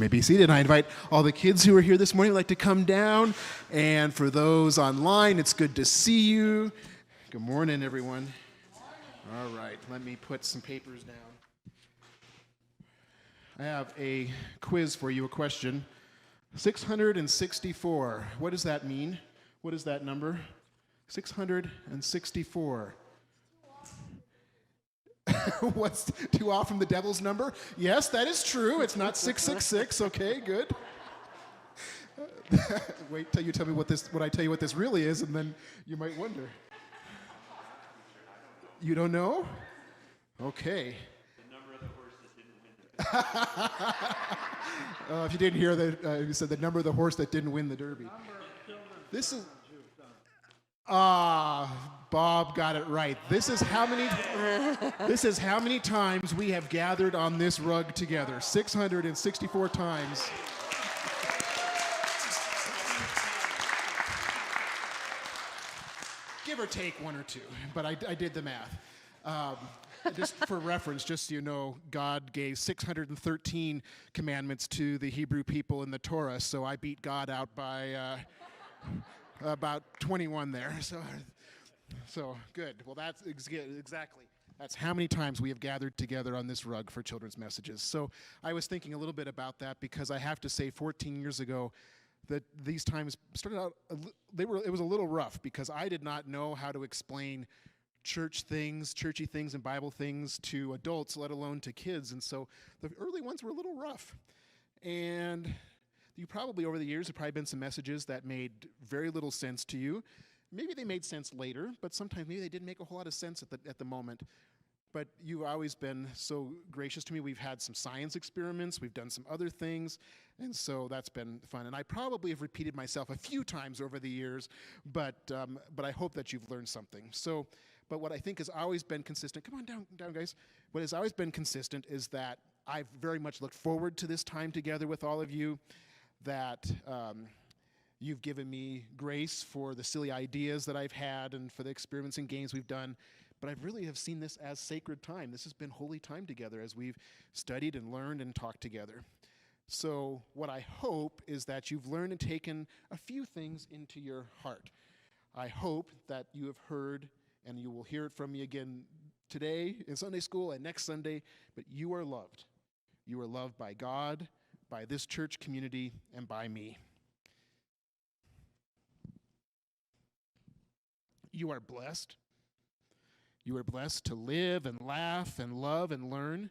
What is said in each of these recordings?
may be seated. I invite all the kids who are here this morning like to come down. And for those online, it's good to see you. Good morning, everyone. All right, let me put some papers down. I have a quiz for you, a question. 664. What does that mean? What is that number? 664. What's too off from the devil's number? Yes, that is true. It's not 666. Okay, good. Wait till you tell me what I tell you what this really is, and then you might wonder. You don't know? Okay. The number of the horse that didn't win the Derby. If you didn't hear that, you said the number of the horse that didn't win the Derby. This is. Bob got it right. This is how many times we have gathered on this rug together. 664 times. Give or take one or two, but I did the math. Just for reference, just so you know, God gave 613 commandments to the Hebrew people in the Torah, so I beat God out by about 21 there. So good. Well, that's exactly. That's how many times we have gathered together on this rug for children's messages. So I was thinking a little bit about that because I have to say 14 years ago that these times started out, it was a little rough because I did not know how to explain churchy things and Bible things to adults, let alone to kids. And so the early ones were a little rough. And you probably, over the years, have probably been some messages that made very little sense to you. Maybe they made sense later, but sometimes maybe they didn't make a whole lot of sense at the moment. But you've always been so gracious to me. We've had some science experiments. We've done some other things. And so that's been fun. And I probably have repeated myself a few times over the years, but I hope that you've learned something. But what I think has always been consistent, come on down, guys. What has always been consistent is that I've very much looked forward to this time together with all of you, that you've given me grace for the silly ideas that I've had and for the experiments and games we've done. But I really have seen this as sacred time. This has been holy time together as we've studied and learned and talked together. So what I hope is that you've learned and taken a few things into your heart. I hope that you have heard, and you will hear it from me again today in Sunday school and next Sunday, but you are loved. You are loved by God, by this church community, and by me. You are blessed. You are blessed to live and laugh and love and learn.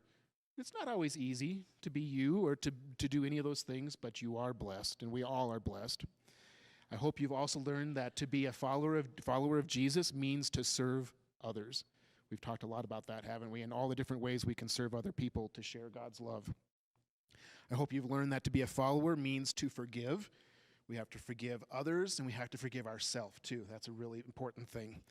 It's not always easy to be you or to do any of those things, but you are blessed, and we all are blessed. I hope you've also learned that to be a follower of Jesus means to serve others. We've talked a lot about that, haven't we? And all the different ways we can serve other people to share God's love. I hope you've learned that to be a follower means to forgive. We have to forgive others, and we have to forgive ourselves, too. That's a really important thing.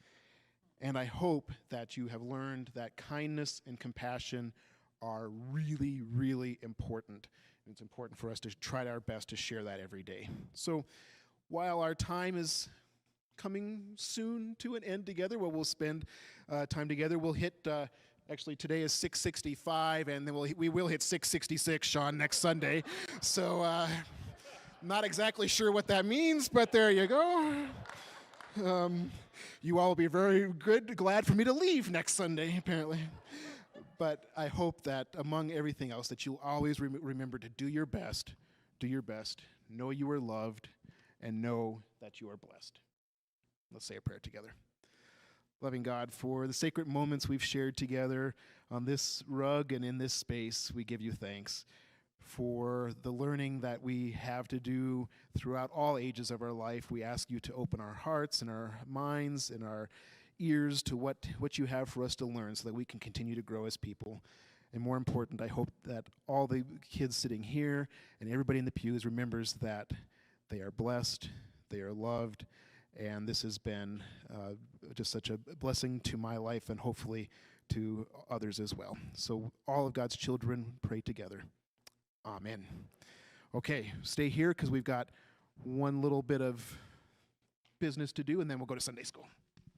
And I hope that you have learned that kindness and compassion are really, really important. And it's important for us to try our best to share that every day. So while our time is coming soon to an end together, where we'll spend time together, we'll hit, actually today is 665, and then we will hit 666, Sean, next Sunday. So not exactly sure what that means, but there you go. You all will be very glad for me to leave next Sunday, apparently. But I hope that among everything else, that you'll always remember to do your best, know you are loved, and know that you are blessed. Let's say a prayer together. Loving God, for the sacred moments we've shared together on this rug and in this space, we give you thanks. For the learning that we have to do throughout all ages of our life, we ask you to open our hearts and our minds and our ears to what you have for us to learn so that we can continue to grow as people. And more important, I hope that all the kids sitting here and everybody in the pews remembers that they are blessed, they are loved, and this has been just such a blessing to my life and hopefully to others as well. So all of God's children pray together. Amen. Okay, stay here because we've got one little bit of business to do, and then we'll go to Sunday school.